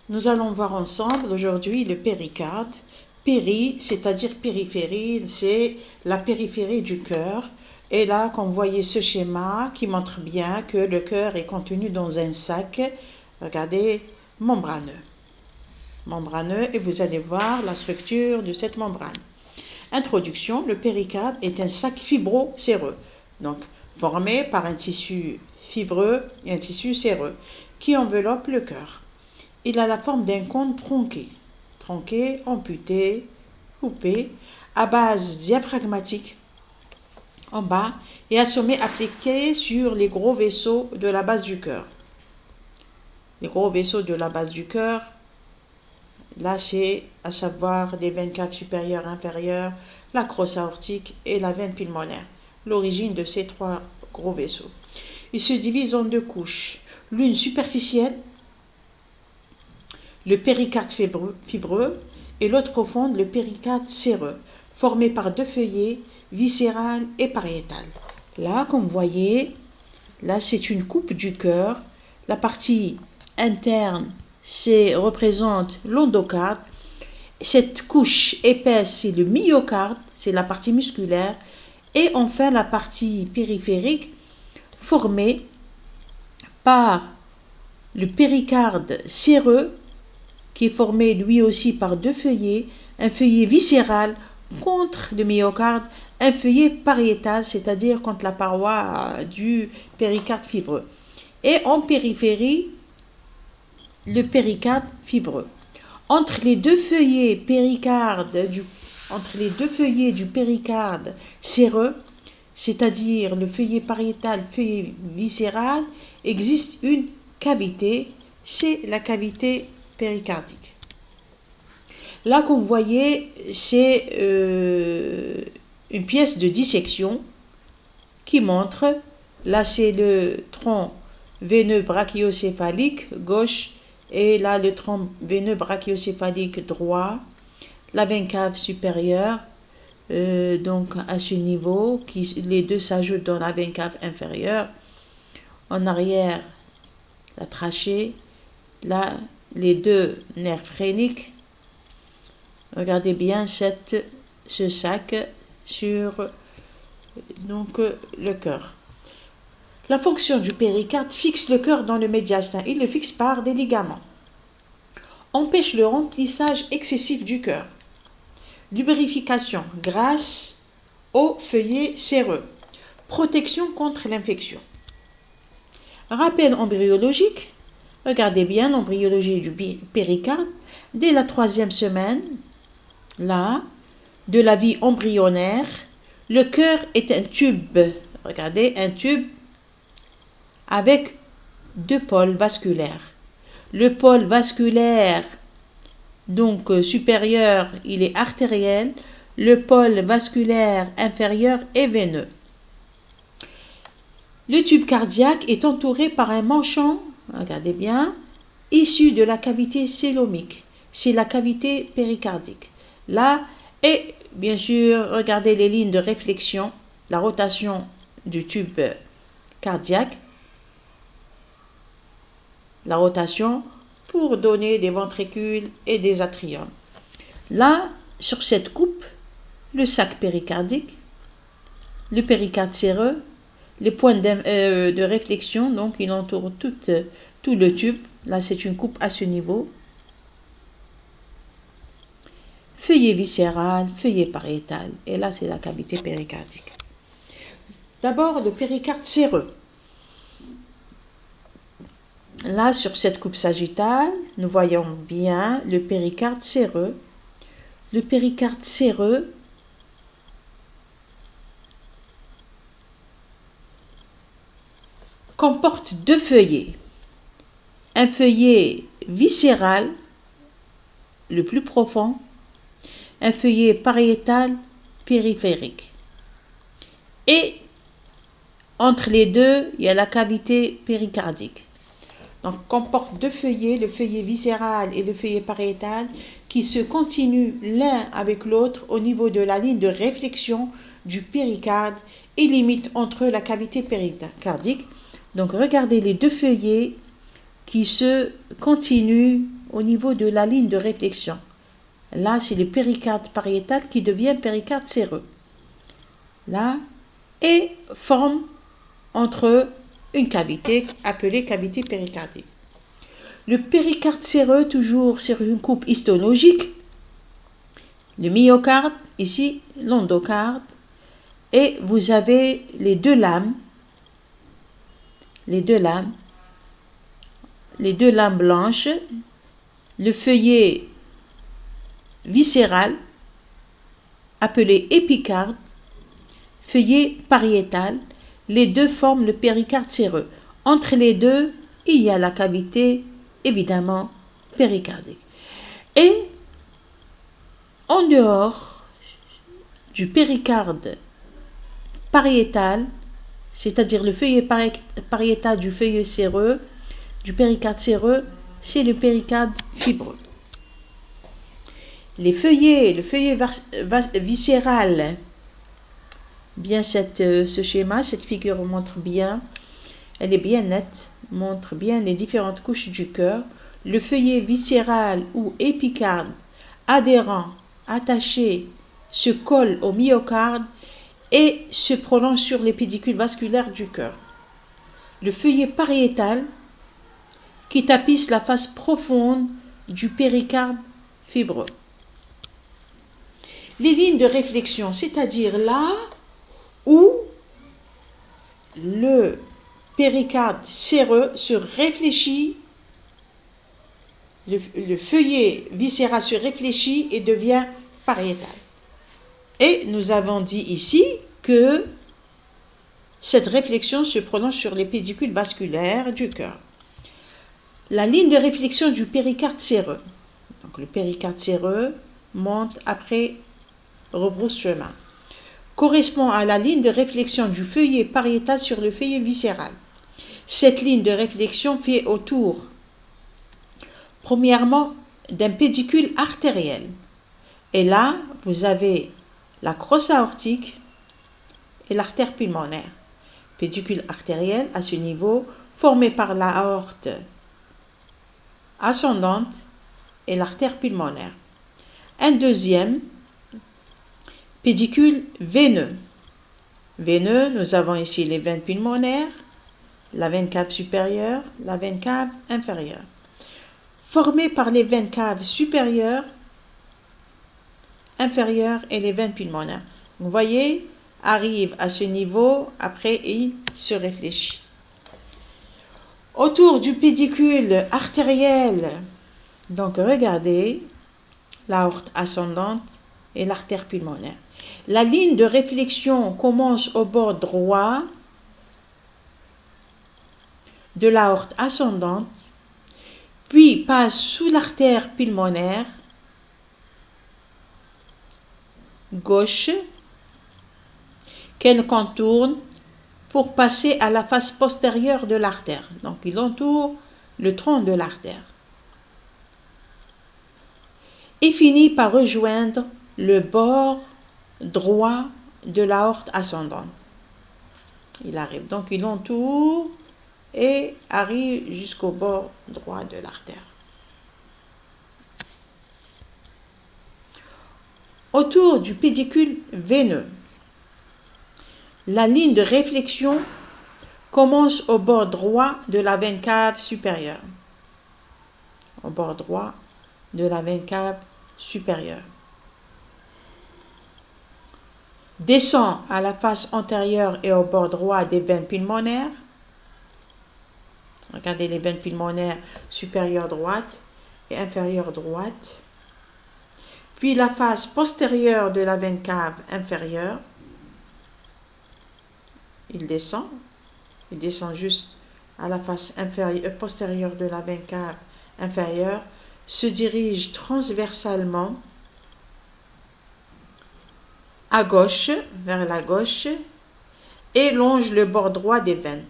Nous allons voir ensemble aujourd'hui le péricarde. Péri, c'est-à-dire périphérie, c'est la périphérie du cœur. Et là, comme vous voyez ce schéma qui montre bien que le cœur est contenu dans un sac, regardez, membraneux. Membraneux, et vous allez voir la structure de cette membrane. Introduction, le péricarde est un sac fibro-séreux, donc formé par un tissu fibreux et un tissu séreux qui enveloppe le cœur. Il a la forme d'un cône tronqué, amputé, coupé, à base diaphragmatique en bas et à sommet appliqué sur les gros vaisseaux de la base du cœur. Les gros vaisseaux de la base du cœur, là c'est à savoir les veines caves supérieures et inférieures, la crosse aortique et la veine pulmonaire. L'origine de ces trois gros vaisseaux. Ils se divisent en deux couches, l'une superficielle, le péricarde fibreux, et l'autre profonde, le péricarde séreux, formé par deux feuillets, viscéral et pariétal. Là, comme vous voyez, là c'est une coupe du cœur. La partie interne représente l'endocarde. Cette couche épaisse, c'est le myocarde, c'est la partie musculaire. Et enfin, la partie périphérique, formée par le péricarde séreux, qui est formé lui aussi par deux feuillets, un feuillet viscéral contre le myocarde, un feuillet pariétal, c'est-à-dire contre la paroi du péricarde fibreux. Et en périphérie, le péricarde fibreux. Entre les deux feuillets du péricarde séreux, c'est-à-dire le feuillet pariétal, feuillet viscéral, existe une cavité, c'est la cavité péricardique. Là, comme vous voyez, c'est une pièce de dissection qui montre, là c'est le tronc veineux brachiocéphalique gauche et là le tronc veineux brachiocéphalique droit, la veine cave supérieure, donc à ce niveau, les deux s'ajoutent dans la veine cave inférieure, en arrière la trachée, là les deux nerfs phréniques. Regardez bien ce sac sur donc, le cœur. La fonction du péricarde fixe le cœur dans le médiastin. Il le fixe par des ligaments. Empêche le remplissage excessif du cœur. Lubrification grâce au feuillet séreux. Protection contre l'infection. Rappel embryologique. Regardez bien l'embryologie du péricarde. Dès la 3e semaine, là, de la vie embryonnaire, le cœur est un tube. Regardez, un tube avec deux pôles vasculaires. Le pôle vasculaire, donc supérieur, il est artériel. Le pôle vasculaire inférieur est veineux. Le tube cardiaque est entouré par un manchon, regardez bien, issu de la cavité cœlomique. C'est la cavité péricardique. Là, et bien sûr, regardez les lignes de réflexion, la rotation du tube cardiaque, la rotation pour donner des ventricules et des atriums. Là, sur cette coupe, le sac péricardique, le péricarde séreux, les points de réflexion, donc il entoure tout le tube. Là, c'est une coupe à ce niveau. Feuillet viscéral, feuillet pariétal. Et là, c'est la cavité péricardique. D'abord, le péricarde séreux. Là, sur cette coupe sagittale, nous voyons bien le péricarde séreux. Le péricarde séreux comporte deux feuillets. Un feuillet viscéral, le plus profond, un feuillet pariétal périphérique. Et entre les deux, il y a la cavité péricardique. Donc, comporte deux feuillets, le feuillet viscéral et le feuillet pariétal, qui se continuent l'un avec l'autre au niveau de la ligne de réflexion du péricarde et limite entre la cavité péricardique. Donc, regardez les deux feuillets qui se continuent au niveau de la ligne de réflexion. Là, c'est le péricarde pariétal qui devient péricarde séreux. Là, et forme entre une cavité appelée cavité péricardique. Le péricarde séreux, toujours sur une coupe histologique, le myocarde, ici l'endocarde, et vous avez les deux lames blanches, le feuillet viscéral, appelé épicarde, feuillet pariétal, les deux forment le péricarde séreux. Entre les deux, il y a la cavité, évidemment, péricardique. Et en dehors du péricarde pariétal, c'est-à-dire le feuillet pariétal du feuillet séreux, du péricarde séreux, c'est le péricarde fibreux. Le feuillet viscéral, bien ce schéma, cette figure montre bien, elle est bien nette, montre bien les différentes couches du cœur. Le feuillet viscéral ou épicarde adhérent, attaché, se colle au myocarde et se prolonge sur les pédicules vasculaires du cœur. Le feuillet pariétal qui tapisse la face profonde du péricarde fibreux. Les lignes de réflexion, c'est-à-dire là où le péricarde séreux se réfléchit, le feuillet viscéral se réfléchit et devient pariétal. Et nous avons dit ici que cette réflexion se prolonge sur les pédicules vasculaires du cœur. La ligne de réflexion du péricarde séreux. Donc le péricarde séreux monte après rebrousse chemin. Correspond à la ligne de réflexion du feuillet pariétal sur le feuillet viscéral. Cette ligne de réflexion fait autour, premièrement, d'un pédicule artériel. Et là, vous avez la crosse aortique et l'artère pulmonaire. Pédicule artériel à ce niveau, formé par l'aorte ascendante et l'artère pulmonaire. Un deuxième, pédicule veineux. Veineux, nous avons ici les veines pulmonaires, la veine cave supérieure, la veine cave inférieure. Formé par les veines caves supérieures, inférieures et les veines pulmonaires. Vous voyez, arrive à ce niveau, après il se réfléchit. Autour du pédicule artériel, donc regardez, l'aorte ascendante et l'artère pulmonaire. La ligne de réflexion commence au bord droit de l'aorte ascendante, puis passe sous l'artère pulmonaire gauche, qu'elle contourne pour passer à la face postérieure de l'artère. Donc il entoure le tronc de l'artère. Et finit par rejoindre le bord droit de l'aorte ascendante. Il arrive. Donc il entoure et arrive jusqu'au bord droit de l'artère. Autour du pédicule veineux, la ligne de réflexion commence au bord droit de la veine cave supérieure. Au bord droit de la veine cave supérieure. Descend à la face antérieure et au bord droit des veines pulmonaires. Regardez les veines pulmonaires supérieure droite et inférieure droite. Puis la face postérieure de la veine cave inférieure. Il descend juste à la face postérieure de la veine cave inférieure, se dirige transversalement à gauche, vers la gauche, et longe le bord droit des veines.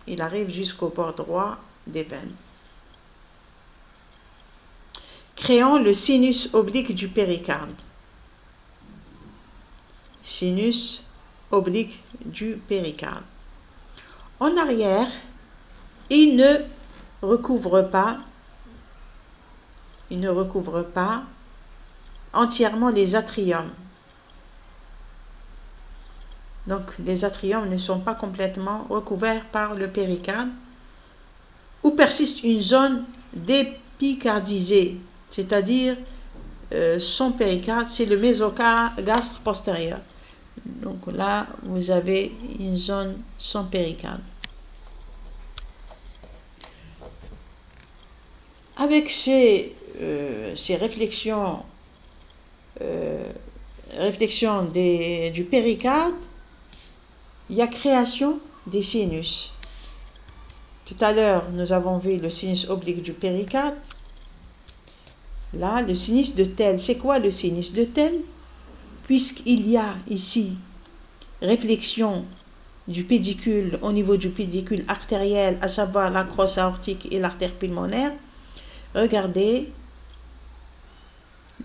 Il arrive jusqu'au bord droit des veines, créant le sinus oblique du péricarde. Sinus oblique du péricarde. En arrière, il ne recouvre pas il ne recouvre pas entièrement les atriums. Donc les atriums ne sont pas complètement recouverts par le péricarde, où persiste une zone dépicardisée, c'est-à-dire son péricarde, c'est le mésogastre postérieur. Donc là, vous avez une zone sans péricarde. Avec ces réflexions, du péricarde, il y a création des sinus. Tout à l'heure, nous avons vu le sinus oblique du péricarde. Là, le sinus de Thel. C'est quoi le sinus de Thel? Puisqu'il y a ici réflexion du pédicule au niveau du pédicule artériel, à savoir la crosse aortique et l'artère pulmonaire, regardez,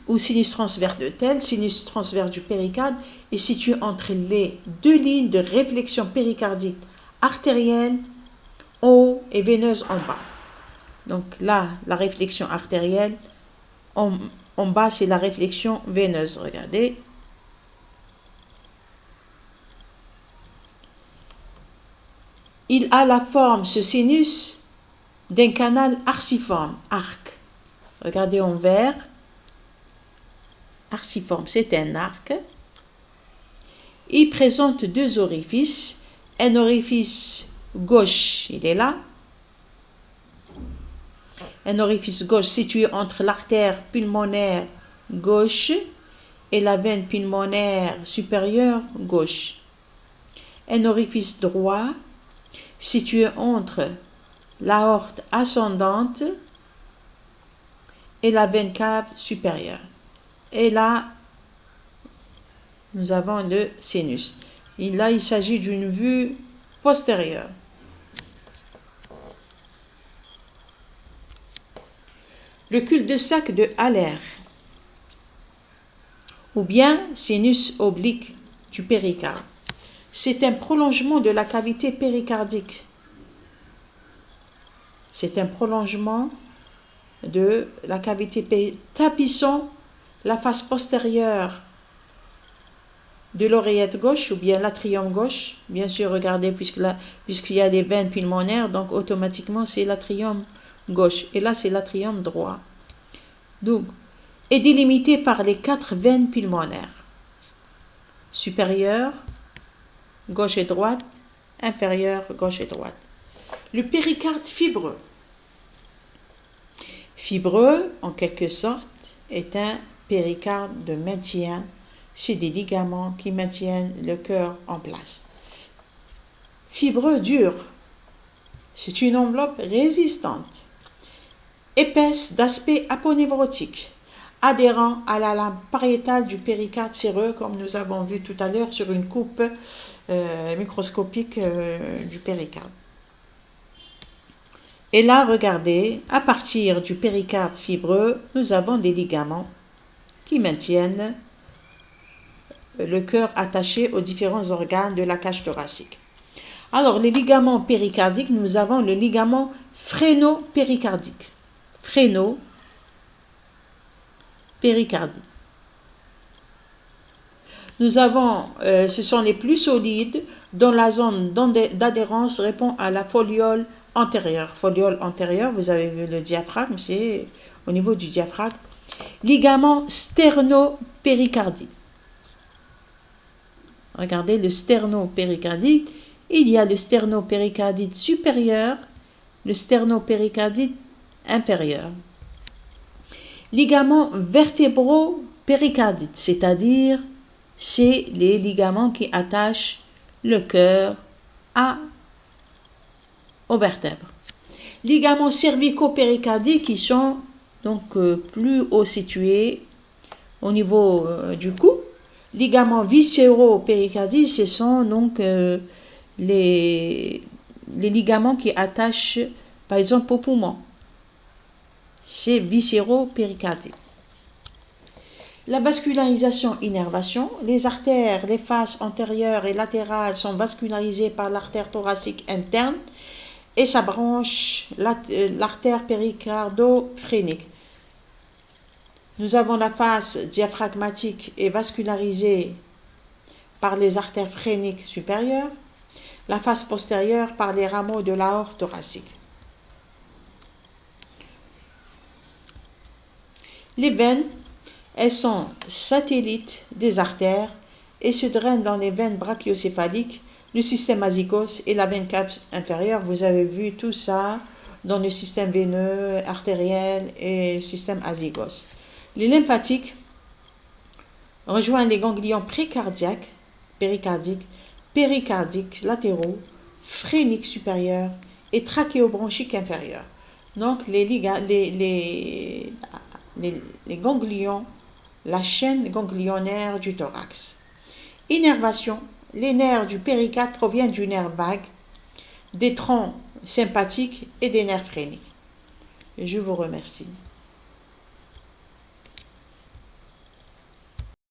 au sinus transverse de Thel, sinus transverse du péricarde est situé entre les deux lignes de réflexion péricardique artérielle en haut et veineuse en bas. Donc là, la réflexion artérielle, en bas, c'est la réflexion veineuse. Regardez. Il a la forme, ce sinus, d'un canal arciforme, arc. Regardez en vert. Arciforme, c'est un arc. Il présente deux orifices. Un orifice gauche, il est là. Un orifice gauche situé entre l'artère pulmonaire gauche et la veine pulmonaire supérieure gauche. Un orifice droit situé entre l'aorte ascendante et la veine cave supérieure. Et là, nous avons le sinus. Et là, il s'agit d'une vue postérieure. Le cul-de-sac de Haller, ou bien sinus oblique du péricarde. C'est un prolongement de la cavité péricardique. C'est un prolongement de la cavité tapissant la face postérieure de l'oreillette gauche ou bien l'atrium gauche. Bien sûr, regardez, puisqu'il y a des veines pulmonaires, donc automatiquement c'est l'atrium gauche. Et là, c'est l'atrium droit. Donc, est délimité par les 4 veines pulmonaires. Supérieure, gauche et droite, inférieure, gauche et droite. Le péricarde fibreux. Fibreux, en quelque sorte, est un péricarde de maintien. C'est des ligaments qui maintiennent le cœur en place. Fibreux dur. C'est une enveloppe résistante, épaisse d'aspect aponeurotique, adhérent à la lame pariétale du péricarde séreux, comme nous avons vu tout à l'heure sur une coupe microscopique du péricarde. Et là, regardez, à partir du péricarde fibreux, nous avons des ligaments qui maintiennent le cœur attaché aux différents organes de la cage thoracique. Alors, les ligaments péricardiques, nous avons le ligament phréno-péricardique. Phréno-péricardique. Nous avons, ce sont les plus solides, dont la zone d'adhérence répond à la foliole antérieure. Foliole antérieure, vous avez vu le diaphragme, c'est au niveau du diaphragme. Ligament sterno-péricardique. Regardez le sterno-péricardique. Il y a le sternopéricardite supérieur, le sternopéricardite inférieur. Ligaments vertébro-péricardites, c'est-à-dire c'est les ligaments qui attachent le cœur aux vertèbres. Ligaments cervico-péricardiques qui sont donc plus haut situés au niveau du cou. Ligaments viscéro-péricardiques, ce sont donc les ligaments qui attachent par exemple au poumon. C'est viscéro-péricardique. La vascularisation-innervation, les artères, les faces antérieures et latérales sont vascularisées par l'artère thoracique interne et sa branche, l'artère péricardo-phrénique. Nous avons la face diaphragmatique et vascularisée par les artères phréniques supérieures, la face postérieure par les rameaux de l'aorte thoracique. Les veines, elles sont satellites des artères et se drainent dans les veines brachiocéphaliques, le système azygos et la veine cave inférieure. Vous avez vu tout ça dans le système veineux, artériel et système azygos. Les lymphatiques rejoignent les ganglions précardiaques, péricardiques latéraux, phréniques supérieurs et trachéobronchiques inférieurs. Donc les ganglions, la chaîne ganglionnaire du thorax. Innervation, les nerfs du péricarde proviennent du nerf vague, des troncs sympathiques et des nerfs phréniques. Je vous remercie.